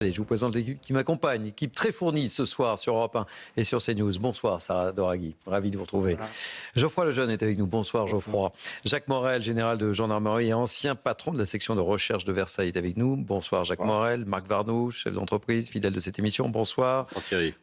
Allez, je vous présente l'équipe qui m'accompagne, équipe très fournie ce soir sur Europe 1 et sur CNews. Bonsoir Sarah Doraghi, ravi de vous retrouver. Voilà. Geoffroy Lejeune est avec nous, bonsoir Geoffroy. Jacques Morel, général de gendarmerie et ancien patron de la section de recherche de Versailles est avec nous. Bonsoir Jacques Morel. Marc Varnaud, chef d'entreprise, fidèle de cette émission, bonsoir.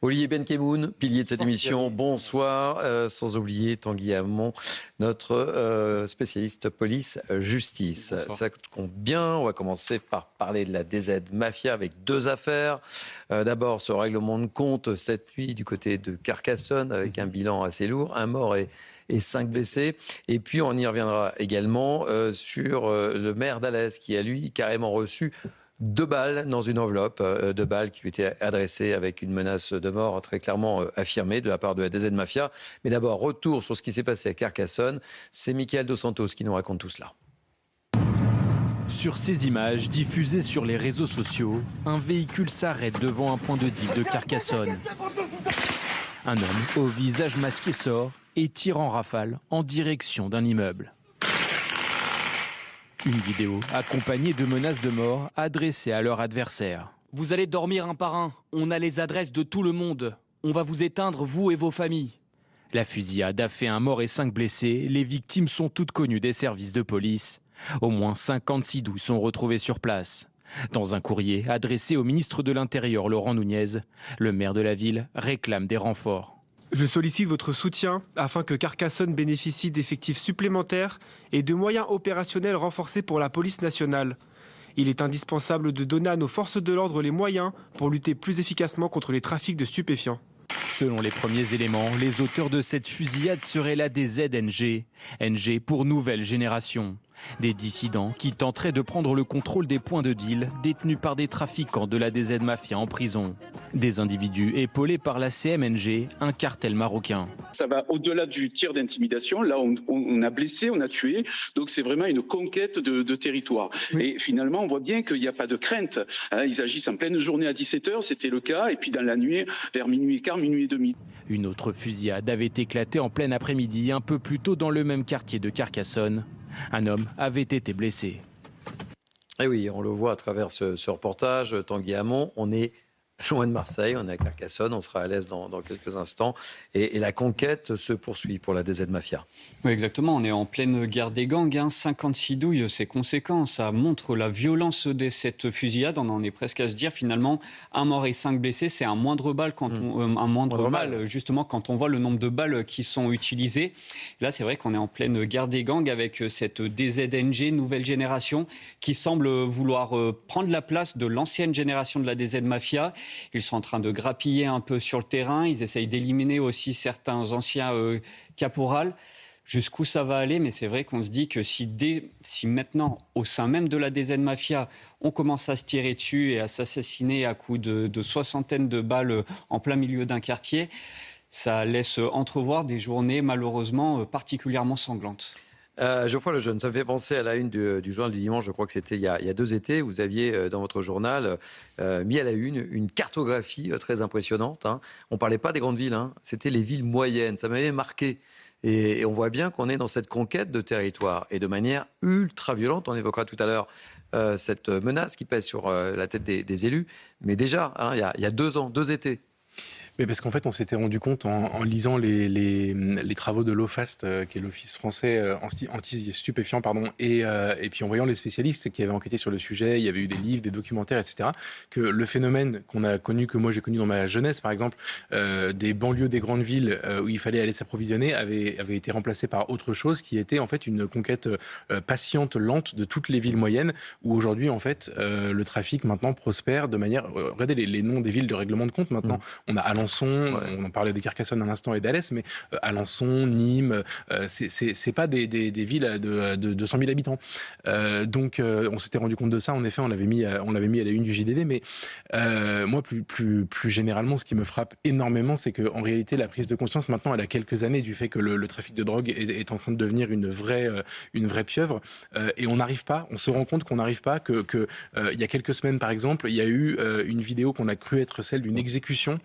Olivier Benkemoun, pilier de cette émission, bonsoir. Sans oublier Tanguy Hamon, notre spécialiste police-justice. Ça compte bien, on va commencer par parler de la DZ Mafia avec deux affaires. D'abord, ce règlement de compte cette nuit du côté de Carcassonne avec un bilan assez lourd, un mort et 5 blessés. Et puis, on y reviendra également sur le maire d'Alès qui a, lui, carrément reçu 2 balles dans une enveloppe, 2 balles qui lui étaient adressées avec une menace de mort très clairement affirmée de la part de la DZ Mafia. Mais d'abord, retour sur ce qui s'est passé à Carcassonne. C'est Michael Dos Santos qui nous raconte tout cela. Sur ces images diffusées sur les réseaux sociaux, un véhicule s'arrête devant un point de deal de Carcassonne. Un homme au visage masqué sort et tire en rafale en direction d'un immeuble. Une vidéo accompagnée de menaces de mort adressées à leur adversaire. Vous allez dormir un par un, on a les adresses de tout le monde. On va vous éteindre, vous et vos familles. La fusillade a fait un mort et 5 blessés. Les victimes sont toutes connues des services de police. Au moins 56 douilles sont retrouvées sur place. Dans un courrier adressé au ministre de l'Intérieur, Laurent Nunez, le maire de la ville réclame des renforts. Je sollicite votre soutien afin que Carcassonne bénéficie d'effectifs supplémentaires et de moyens opérationnels renforcés pour la police nationale. Il est indispensable de donner à nos forces de l'ordre les moyens pour lutter plus efficacement contre les trafics de stupéfiants. Selon les premiers éléments, les auteurs de cette fusillade seraient la DZNG, NG pour Nouvelle Génération. Des dissidents qui tenteraient de prendre le contrôle des points de deal détenus par des trafiquants de la DZ Mafia en prison. Des individus épaulés par la CMNG, un cartel marocain. Ça va au-delà du tir d'intimidation. Là, on a blessé, on a tué. Donc c'est vraiment une conquête de territoire. Oui. Et finalement, on voit bien qu'il n'y a pas de crainte. Ils agissent en pleine journée à 17h, c'était le cas. Et puis dans la nuit, vers minuit et quart, minuit et demi. Une autre fusillade avait éclaté en plein après-midi, un peu plus tôt dans le même quartier de Carcassonne. Un homme avait été blessé. Et oui, on le voit à travers ce reportage, Tanguy Hamon, on est loin de Marseille, on est à Carcassonne, on sera à l'aise dans quelques instants. Et la conquête se poursuit pour la DZ Mafia. Oui, exactement, on est en pleine guerre des gangs. 56 douilles, c'est conséquent. Ça montre la violence de cette fusillade. On en est presque à se dire, finalement, un mort et 5 blessés, c'est un moindre balle justement, quand on voit le nombre de balles qui sont utilisées. Là, c'est vrai qu'on est en pleine guerre des gangs avec cette DZNG, Nouvelle Génération, qui semble vouloir prendre la place de l'ancienne génération de la DZ Mafia. Ils sont en train de grappiller un peu sur le terrain. Ils essayent d'éliminer aussi certains anciens caporals. Jusqu'où ça va aller? Mais c'est vrai qu'on se dit que si maintenant, au sein même de la DZ Mafia, on commence à se tirer dessus et à s'assassiner à coups de soixantaines de balles en plein milieu d'un quartier, ça laisse entrevoir des journées malheureusement particulièrement sanglantes. Geoffroy Lejeune, ça me fait penser à la une du journal du dimanche, je crois que c'était il y a 2 étés, vous aviez dans votre journal mis à la une cartographie très impressionnante. Hein. On ne parlait pas des grandes villes, hein. C'était les villes moyennes, ça m'avait marqué. Et on voit bien qu'on est dans cette conquête de territoire et de manière ultra violente. On évoquera tout à l'heure cette menace qui pèse sur la tête des élus. Mais déjà, hein, il y a 2 ans, 2 étés. Mais parce qu'en fait, on s'était rendu compte en lisant les travaux de l'OFAST, qui est l'Office français anti-stupéfiants, et puis en voyant les spécialistes qui avaient enquêté sur le sujet, il y avait eu des livres, des documentaires, etc., que le phénomène qu'on a connu, que moi j'ai connu dans ma jeunesse, par exemple, des banlieues des grandes villes où il fallait aller s'approvisionner, avait été remplacé par autre chose qui était en fait une conquête patiente, lente de toutes les villes moyennes, où aujourd'hui, en fait, le trafic maintenant prospère de manière... regardez les noms des villes de règlement de compte maintenant. On a Alençon, on en parlait de Carcassonne un instant et d'Alès, mais Alençon, Nîmes, c'est pas des villes de 200 000 habitants. Donc on s'était rendu compte de ça, en effet, on l'avait mis à la une du JDD, mais moi plus généralement, ce qui me frappe énormément, c'est qu'en réalité, la prise de conscience maintenant, elle a quelques années du fait que le trafic de drogue est en train de devenir une vraie pieuvre, et on se rend compte qu'on n'arrive pas, il y a quelques semaines par exemple, il y a eu une vidéo qu'on a cru être celle d'une exécution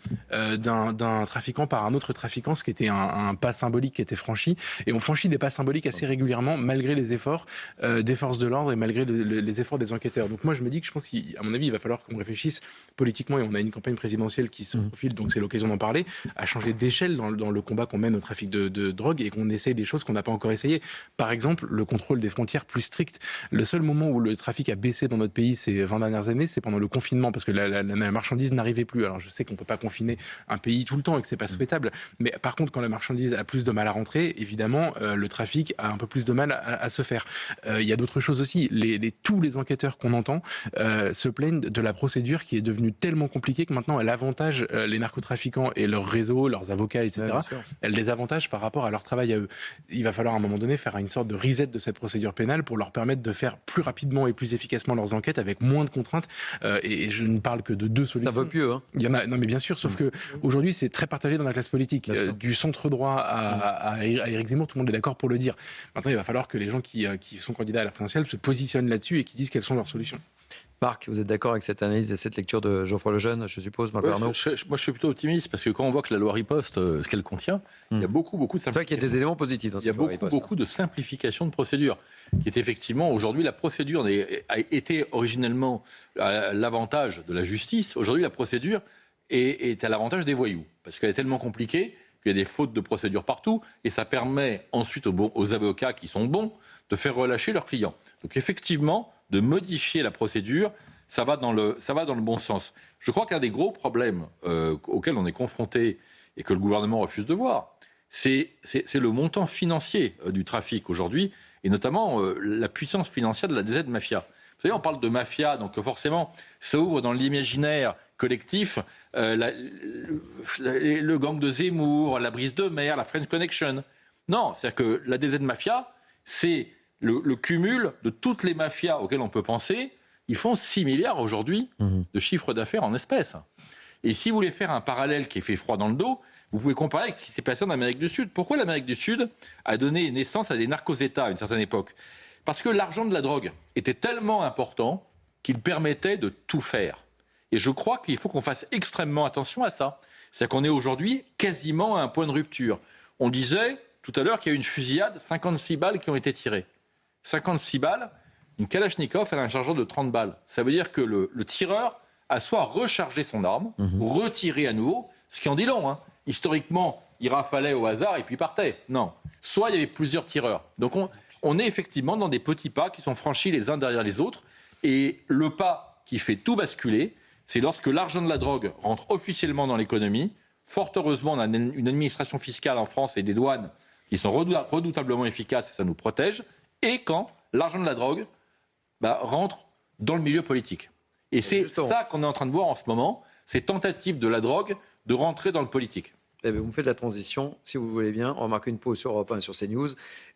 d'un trafiquant par un autre trafiquant, ce qui était un pas symbolique qui était franchi. Et on franchit des pas symboliques assez régulièrement, malgré les efforts des forces de l'ordre et malgré les efforts des enquêteurs. Donc moi, je me dis que je pense qu'à mon avis, il va falloir qu'on réfléchisse politiquement, et on a une campagne présidentielle qui se profile, donc c'est l'occasion d'en parler, à changer d'échelle dans le combat qu'on mène au trafic de drogue, et qu'on essaye des choses qu'on n'a pas encore essayées. Par exemple, le contrôle des frontières plus strict. Le seul moment où le trafic a baissé dans notre pays ces 20 dernières années, c'est pendant le confinement, parce que la marchandise n'arrivait plus. Alors je sais qu'on ne peut pas confiner un pays tout le temps et que c'est pas souhaitable, mais par contre, quand la marchandise a plus de mal à rentrer, évidemment, le trafic a un peu plus de mal à se faire. Il y a d'autres choses aussi. Tous les enquêteurs qu'on entend se plaignent de la procédure qui est devenue tellement compliquée que maintenant elle avantage les narcotrafiquants et leurs réseaux, leurs avocats, etc. Ouais, elle les avantage par rapport à leur travail à eux. Il va falloir à un moment donné faire une sorte de reset de cette procédure pénale pour leur permettre de faire plus rapidement et plus efficacement leurs enquêtes avec moins de contraintes. Et je ne parle que de 2 solutions. Ça vaut mieux, hein. Il y en a, non mais bien sûr, sauf que aujourd'hui c'est très partagé dans la classe politique. Du centre droit à Éric Zemmour, tout le monde est d'accord pour le dire. Maintenant, il va falloir que les gens qui sont candidats à la présidentielle se positionnent là-dessus et qui disent quelles sont leurs solutions. Marc, vous êtes d'accord avec cette analyse et cette lecture de Geoffroy Lejeune, je suppose, Marc Arnaud? Moi, je suis plutôt optimiste, parce que quand on voit que la loi riposte, ce qu'elle contient, il y a beaucoup de simplification. C'est vrai qu'il y a des éléments positifs dans cette loi riposte. Il y a beaucoup de simplification de procédure, qui est effectivement, aujourd'hui, la procédure a été originellement l'avantage de la justice. Aujourd'hui, la procédure est à l'avantage des voyous, parce qu'elle est tellement compliquée qu'il y a des fautes de procédure partout, et ça permet ensuite aux avocats qui sont bons de faire relâcher leurs clients. Donc effectivement, de modifier la procédure, ça va dans le bon sens. Je crois qu'un des gros problèmes auxquels on est confronté et que le gouvernement refuse de voir, c'est le montant financier du trafic aujourd'hui, et notamment la puissance financière de la DZ Mafia. Vous savez, on parle de mafia, donc forcément, ça ouvre dans l'imaginaire collectif le gang de Zemmour, la Brise de Mer, la French Connection. Non, c'est-à-dire que la DZ Mafia, c'est le cumul de toutes les mafias auxquelles on peut penser. Ils font 6 milliards aujourd'hui de chiffre d'affaires en espèces. Et si vous voulez faire un parallèle qui fait froid dans le dos, vous pouvez comparer avec ce qui s'est passé en Amérique du Sud. Pourquoi l'Amérique du Sud a donné naissance à des narcos-États à une certaine époque? Parce que l'argent de la drogue était tellement important qu'il permettait de tout faire. Et je crois qu'il faut qu'on fasse extrêmement attention à ça. C'est-à-dire qu'on est aujourd'hui quasiment à un point de rupture. On disait tout à l'heure qu'il y a eu une fusillade, 56 balles qui ont été tirées. 56 balles, une Kalachnikov, elle a un chargeur de 30 balles. Ça veut dire que le tireur a soit rechargé son arme, retiré à nouveau, ce qui en dit long. Hein. Historiquement, il rafalait au hasard et puis partait. Non. Soit il y avait plusieurs tireurs. Donc on est effectivement dans des petits pas qui sont franchis les uns derrière les autres. Et le pas qui fait tout basculer, c'est lorsque l'argent de la drogue rentre officiellement dans l'économie. Fort heureusement, on a une administration fiscale en France et des douanes qui sont redoutablement efficaces et ça nous protège. Et quand l'argent de la drogue rentre dans le milieu politique. Et c'est ça qu'on est en train de voir en ce moment, ces tentatives de la drogue de rentrer dans le politique. Eh bien, vous me faites la transition, si vous voulez bien. On va marquer une pause sur Europe 1 et sur CNews.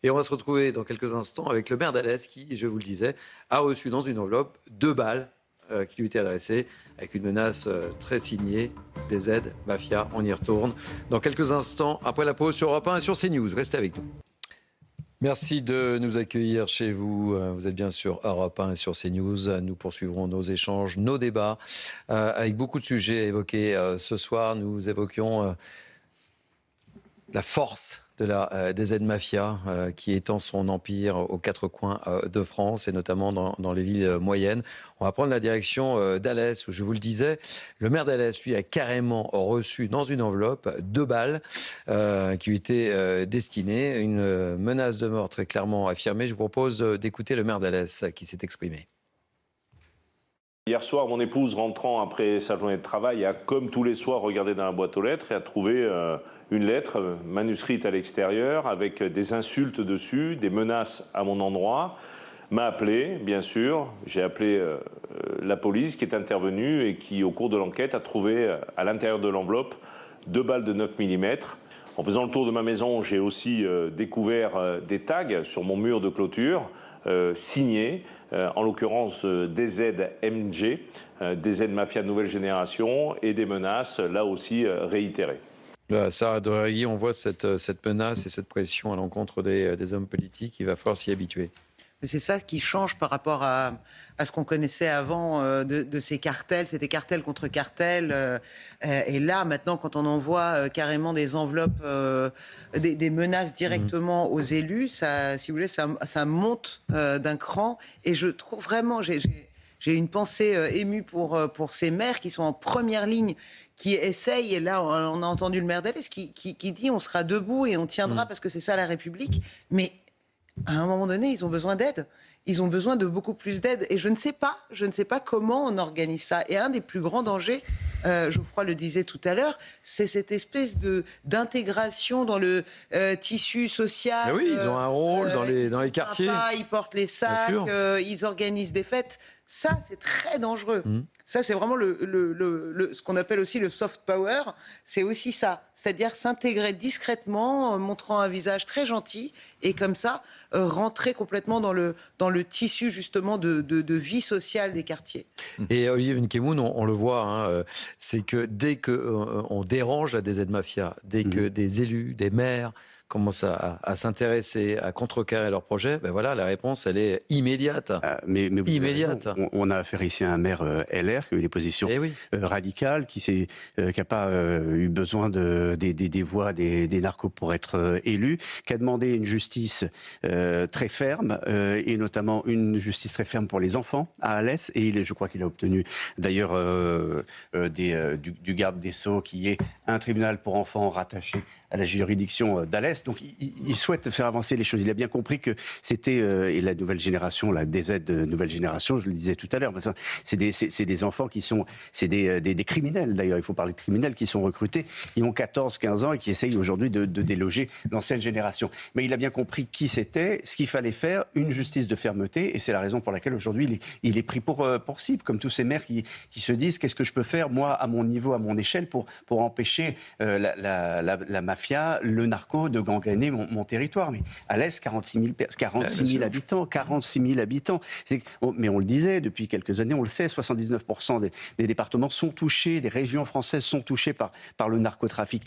Et on va se retrouver dans quelques instants avec le maire d'Alès qui, je vous le disais, a reçu dans une enveloppe 2 balles qui lui étaient adressées avec une menace très signée, des aides, mafia. On y retourne dans quelques instants après la pause sur Europe 1 et sur CNews. Restez avec nous. Merci de nous accueillir chez vous. Vous êtes bien sur Europe 1 et sur CNews. Nous poursuivrons nos échanges, nos débats avec beaucoup de sujets à évoquer. Ce soir, nous évoquions la force de la DZ Mafia qui étend son empire aux 4 coins de France et notamment dans les villes moyennes. On va prendre la direction d'Alès où, je vous le disais, le maire d'Alès, lui, a carrément reçu dans une enveloppe 2 balles qui lui étaient destinées. Une menace de mort très clairement affirmée. Je vous propose d'écouter le maire d'Alès qui s'est exprimé. Hier soir, mon épouse, rentrant après sa journée de travail, a, comme tous les soirs, regardé dans la boîte aux lettres et a trouvé une lettre manuscrite à l'extérieur avec des insultes dessus, des menaces à mon endroit. M'a appelé, bien sûr. J'ai appelé la police qui est intervenue et qui, au cours de l'enquête, a trouvé à l'intérieur de l'enveloppe 2 balles de 9 mm. En faisant le tour de ma maison, j'ai aussi découvert des tags sur mon mur de clôture signés, en l'occurrence DZ-MG, DZ Mafia Nouvelle Génération, et des menaces, là aussi, réitérées. Sarah Doraghi, on voit cette menace et cette pression à l'encontre des hommes politiques. Il va falloir s'y habituer. C'est ça qui change par rapport à ce qu'on connaissait avant de ces cartels. C'était cartel contre cartel. Et là, maintenant, quand on envoie carrément des enveloppes, des menaces directement aux élus, ça, si vous voulez, ça monte d'un cran. Et je trouve vraiment, j'ai une pensée émue pour ces maires qui sont en première ligne, qui essayent, et là on a entendu le maire d'Alès qui dit on sera debout et on tiendra parce que c'est ça la République. Mais à un moment donné, ils ont besoin d'aide. Ils ont besoin de beaucoup plus d'aide. Et je ne sais pas comment on organise ça. Et un des plus grands dangers, Geoffroy le disait tout à l'heure, c'est cette espèce d'intégration dans le tissu social. Mais oui, ils ont un rôle dans les quartiers. Sympas, ils portent les sacs, ils organisent des fêtes. Ça, c'est très dangereux. Ça, c'est vraiment ce qu'on appelle aussi le soft power. C'est aussi ça. C'est-à-dire s'intégrer discrètement, en montrant un visage très gentil, et comme ça, rentrer complètement dans le tissu, justement, de vie sociale des quartiers. Et Olivier Nkemoun, on le voit, hein, c'est que dès qu'on dérange la DZ Mafia, dès que des élus, des maires commencent à s'intéresser, à contrecarrer leur projet, ben voilà, la réponse, elle est immédiate. Mais vous immédiate. On a affaire ici à un maire LR qui a eu des positions radicales, qui n'a pas eu besoin des voix des narcos pour être élu, qui a demandé une justice très ferme, et notamment une justice très ferme pour les enfants à Alès, et je crois qu'il a obtenu d'ailleurs du garde des Sceaux, qui est un tribunal pour enfants rattaché à la juridiction d'Alès. Donc il souhaite faire avancer les choses. Il a bien compris que c'était, et la nouvelle génération, la DZ nouvelle génération, je le disais tout à l'heure, c'est des enfants qui sont, c'est des criminels d'ailleurs, il faut parler de criminels qui sont recrutés, qui ont 14-15 ans et qui essayent aujourd'hui de déloger l'ancienne génération. Mais il a bien compris qui c'était, ce qu'il fallait faire, une justice de fermeté, et c'est la raison pour laquelle aujourd'hui il est pris pour cible, comme tous ces maires qui se disent qu'est-ce que je peux faire moi à mon niveau, à mon échelle pour empêcher la mafia, le narco de gangréner mon territoire. Mais à l'Est, 46 000 habitants. Mais on le disait, depuis quelques années, on le sait, 79% des départements sont touchés, des régions françaises sont touchées par le narcotrafic.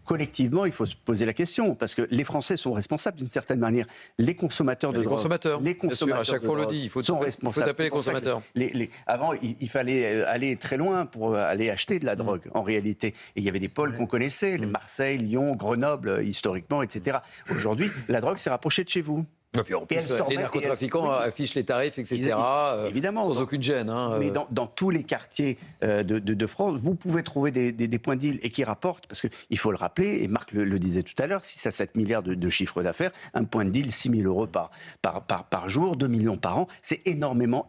Collectivement, il faut se poser la question, parce que les Français sont responsables d'une certaine manière. Les consommateurs de drogue, les consommateurs, à chaque fois on le dit, il faut taper les consommateurs. Avant, il fallait aller très loin pour aller acheter de la drogue, en réalité. Et il y avait des pôles qu'on connaissait, Marseille, Lyon, Grenoble, historiquement, etc. Aujourd'hui, la drogue s'est rapprochée de chez vous. Et puis en plus, les narcotrafiquants affichent les tarifs, etc. Évidemment. Sans aucune gêne. Mais dans tous les quartiers de France, vous pouvez trouver des points de deal et qui rapportent, parce qu'il faut le rappeler, et Marc le disait tout à l'heure, 6 à 7 milliards de chiffre d'affaires, un point de deal, 6 000 € par jour, 2 millions par an, c'est énormément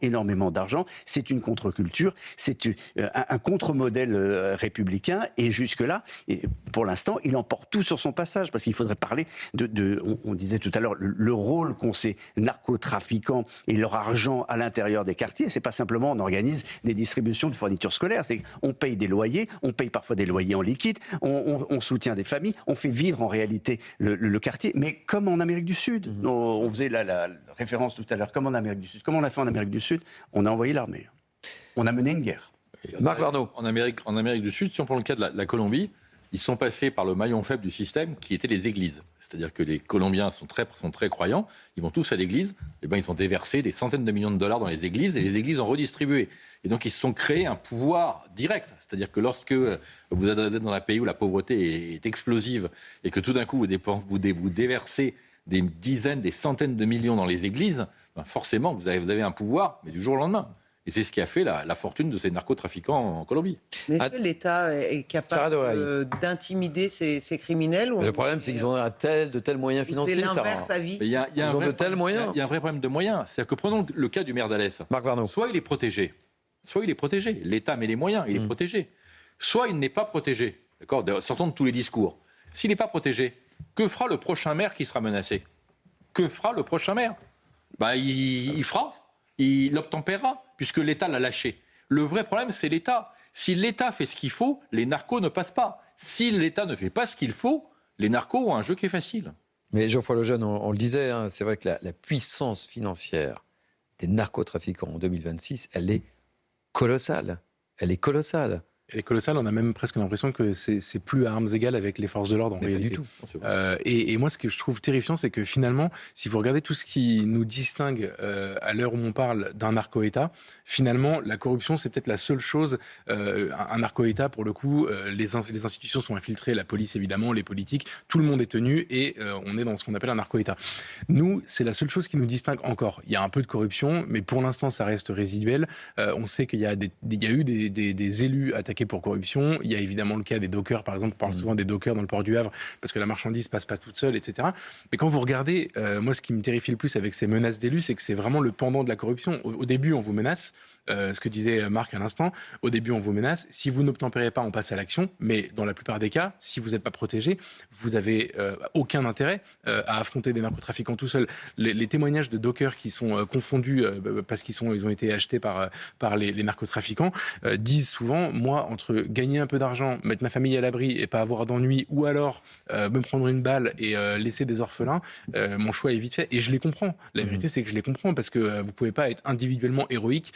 d'argent. C'est une contre-culture, c'est un contre-modèle républicain, et jusque-là, pour l'instant, il emporte tout sur son passage, parce qu'il faudrait parler on disait tout à l'heure, le rôle qu'ont ces narcotrafiquants et leur argent à l'intérieur des quartiers. C'est pas simplement on organise des distributions de fournitures scolaires, c'est qu'on paye des loyers, on paye parfois des loyers en liquide, on soutient des familles, on fait vivre en réalité le quartier, mais comme en Amérique du Sud. On faisait la référence tout à l'heure, comme en Amérique du Sud. Comment on a fait en Amérique du Sud? On a envoyé l'armée. On a mené une guerre. Marc Varnaud. En Amérique du Sud, si on prend le cas de la Colombie, ils sont passés par le maillon faible du système qui était les églises. C'est-à-dire que les Colombiens sont très croyants, ils vont tous à l'église, et ben ils ont déversé des centaines de millions de dollars dans les églises, et les églises ont redistribué. Et donc ils se sont créés un pouvoir direct. C'est-à-dire que lorsque vous êtes dans un pays où la pauvreté est explosive, et que tout d'un coup vous déversez des dizaines, des centaines de millions dans les églises, ben forcément vous avez un pouvoir, mais du jour au lendemain. Et c'est ce qui a fait la fortune de ces narcotrafiquants en Colombie. Mais est-ce que l'État est capable d'intimider ces criminels Le problème, c'est qu'ils ont de tels moyens financiers. C'est l'inverse à vie. Ils ont de tels moyens. Il y a un vrai problème de moyens. C'est-à-dire que prenons le cas du maire d'Alès. Marc Varnaud. Soit il est protégé. L'État met les moyens, il est protégé. Soit il n'est pas protégé. D'accord ? Sortons de tous les discours. S'il n'est pas protégé, que fera le prochain maire qui sera menacé ? Que fera le prochain maire ? Il fera. Il obtempérera, puisque l'État l'a lâché. Le vrai problème, c'est l'État. Si l'État fait ce qu'il faut, les narcos ne passent pas. Si l'État ne fait pas ce qu'il faut, les narcos ont un jeu qui est facile. Mais Geoffroy Lejeune, on le disait, hein, c'est vrai que la puissance financière des narcotrafiquants en 2026, elle est colossale. Elle est colossale. Elle est colossale, on a même presque l'impression que c'est plus à armes égales avec les forces de l'ordre en réalité. Pas du tout. Et moi, ce que je trouve terrifiant, c'est que finalement, si vous regardez tout ce qui nous distingue à l'heure où on parle d'un narco-État, finalement, la corruption, c'est peut-être la seule chose. Un narco-État, pour le coup, les institutions sont infiltrées, la police évidemment, les politiques, tout le monde est tenu et on est dans ce qu'on appelle un narco-État. Nous, c'est la seule chose qui nous distingue encore. Il y a un peu de corruption, mais pour l'instant, ça reste résiduel. On sait qu'il y a eu des élus attaqués pour corruption. Il y a évidemment le cas des dockers, par exemple. On parle souvent des dockers dans le port du Havre parce que la marchandise passe pas toute seule, etc. Mais quand vous regardez, moi, ce qui me terrifie le plus avec ces menaces d'élus, c'est que c'est vraiment le pendant de la corruption. Au début, on vous menace. Ce que disait Marc à l'instant, au début on vous menace, si vous n'obtempérez pas on passe à l'action, mais dans la plupart des cas, si vous n'êtes pas protégé, vous n'avez aucun intérêt à affronter des narcotrafiquants tout seul. Les témoignages de dockers qui sont confondus parce ils ont été achetés par les narcotrafiquants disent souvent, moi entre gagner un peu d'argent, mettre ma famille à l'abri et pas avoir d'ennui, ou alors me prendre une balle et laisser des orphelins, mon choix est vite fait, et je les comprends. La vérité c'est que je les comprends parce que vous pouvez pas être individuellement héroïque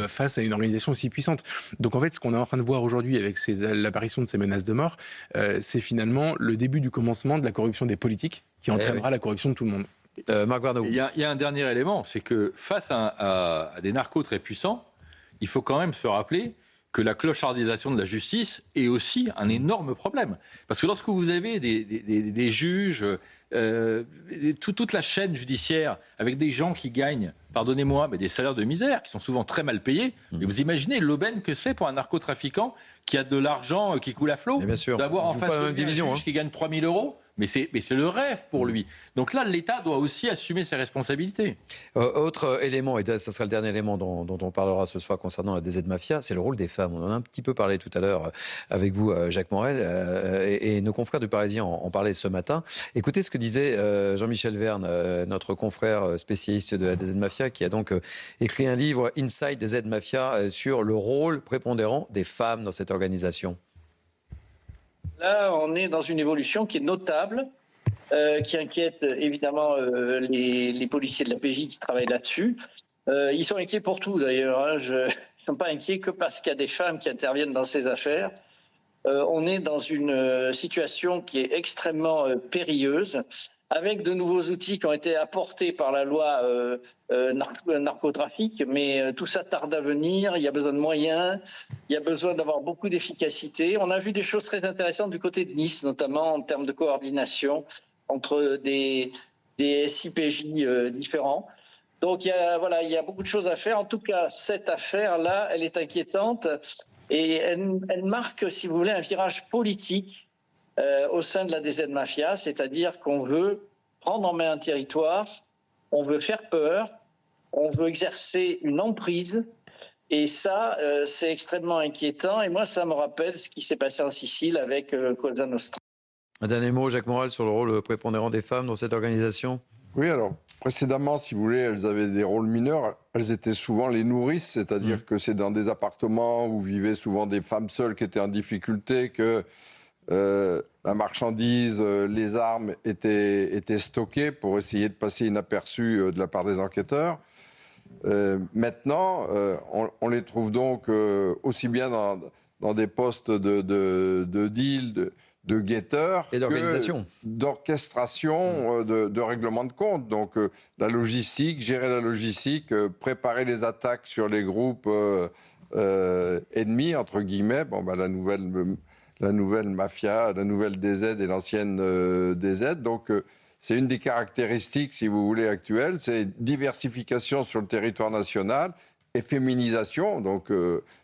face à une organisation aussi puissante. Donc en fait, ce qu'on est en train de voir aujourd'hui avec l'apparition de ces menaces de mort, c'est finalement le début du commencement de la corruption des politiques qui entraînera la corruption de tout le monde. Marc Varnaud. Il y a un dernier élément, c'est que face à des narcos très puissants, il faut quand même se rappeler que la clochardisation de la justice est aussi un énorme problème. Parce que lorsque vous avez des juges, toute la chaîne judiciaire, avec des gens qui gagnent, pardonnez-moi, mais des salaires de misère, qui sont souvent très mal payés, et vous imaginez l'aubaine que c'est pour un narcotrafiquant qui a de l'argent qui coule à flot, d'avoir en face de lui un juge qui gagne 3 000 €. Mais c'est le rêve pour lui. Donc là, l'État doit aussi assumer ses responsabilités. Autre élément, et ça sera le dernier élément dont on parlera ce soir concernant la DZ Mafia, c'est le rôle des femmes. On en a un petit peu parlé tout à l'heure avec vous, Jacques Morel, et nos confrères du Parisien en parlaient ce matin. Écoutez ce que disait Jean-Michel Verne, notre confrère spécialiste de la DZ Mafia, qui a donc écrit un livre, Inside DZ Mafia, sur le rôle prépondérant des femmes dans cette organisation. Là, on est dans une évolution qui est notable, qui inquiète évidemment les policiers de la PJ qui travaillent là-dessus. Ils sont inquiets pour tout d'ailleurs. Ils ne sont pas inquiets que parce qu'il y a des femmes qui interviennent dans ces affaires. On est dans une situation qui est extrêmement périlleuse, avec de nouveaux outils qui ont été apportés par la loi narcotrafic, mais tout ça tarde à venir, il y a besoin de moyens, il y a besoin d'avoir beaucoup d'efficacité. On a vu des choses très intéressantes du côté de Nice, notamment en termes de coordination entre des SIPJ différents. Donc il y a beaucoup de choses à faire. En tout cas, cette affaire-là, elle est inquiétante et elle marque, si vous voulez, un virage politique au sein de la DZ Mafia, c'est-à-dire qu'on veut prendre en main un territoire, on veut faire peur, on veut exercer une emprise, et ça, c'est extrêmement inquiétant. Et moi, ça me rappelle ce qui s'est passé en Sicile avec Cosa Nostra. Un dernier mot, Jacques Morel, sur le rôle prépondérant des femmes dans cette organisation ? Oui, alors, précédemment, si vous voulez, elles avaient des rôles mineurs. Elles étaient souvent les nourrices, c'est-à-dire que c'est dans des appartements où vivaient souvent des femmes seules qui étaient en difficulté, que la marchandise, les armes étaient stockées pour essayer de passer inaperçues de la part des enquêteurs. Maintenant, on les trouve donc aussi bien dans des postes de deal, de guetteurs, et d'organisation, d'orchestration, de règlement de compte. Donc la logistique, gérer la logistique, préparer les attaques sur les groupes ennemis, entre guillemets. Bon, bah, la nouvelle mafia, la nouvelle DZ et l'ancienne DZ. Donc, c'est une des caractéristiques, si vous voulez, actuelles. C'est diversification sur le territoire national et féminisation. Donc,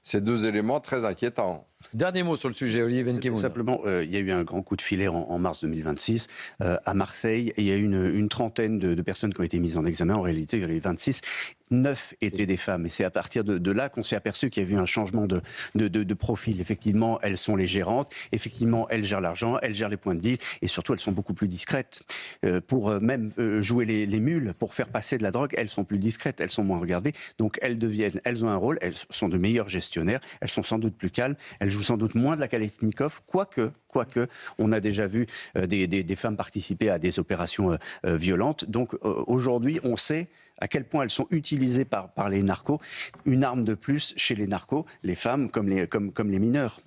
c'est deux éléments très inquiétants. Dernier mot sur le sujet, Olivier Benkemoun. Simplement, il y a eu un grand coup de filet en mars 2026 à Marseille. Et il y a eu une trentaine de personnes qui ont été mises en examen. En réalité, il y en a eu 26. 9 étaient des femmes. Et c'est à partir de là qu'on s'est aperçu qu'il y avait eu un changement de profil. Effectivement, elles sont les gérantes. Effectivement, elles gèrent l'argent, elles gèrent les points de deal. Et surtout, elles sont beaucoup plus discrètes. Pour même jouer les mules, pour faire passer de la drogue, elles sont plus discrètes, elles sont moins regardées. Donc, elles ont un rôle, elles sont de meilleures gestionnaires, elles sont sans doute plus calmes, elles jouent sans doute moins de la Kalachnikov, quoique, on a déjà vu des femmes participer à des opérations violentes. Donc, aujourd'hui, on sait à quel point elles sont utilisées par les narcos. Une arme de plus chez les narcos, les femmes comme les mineurs.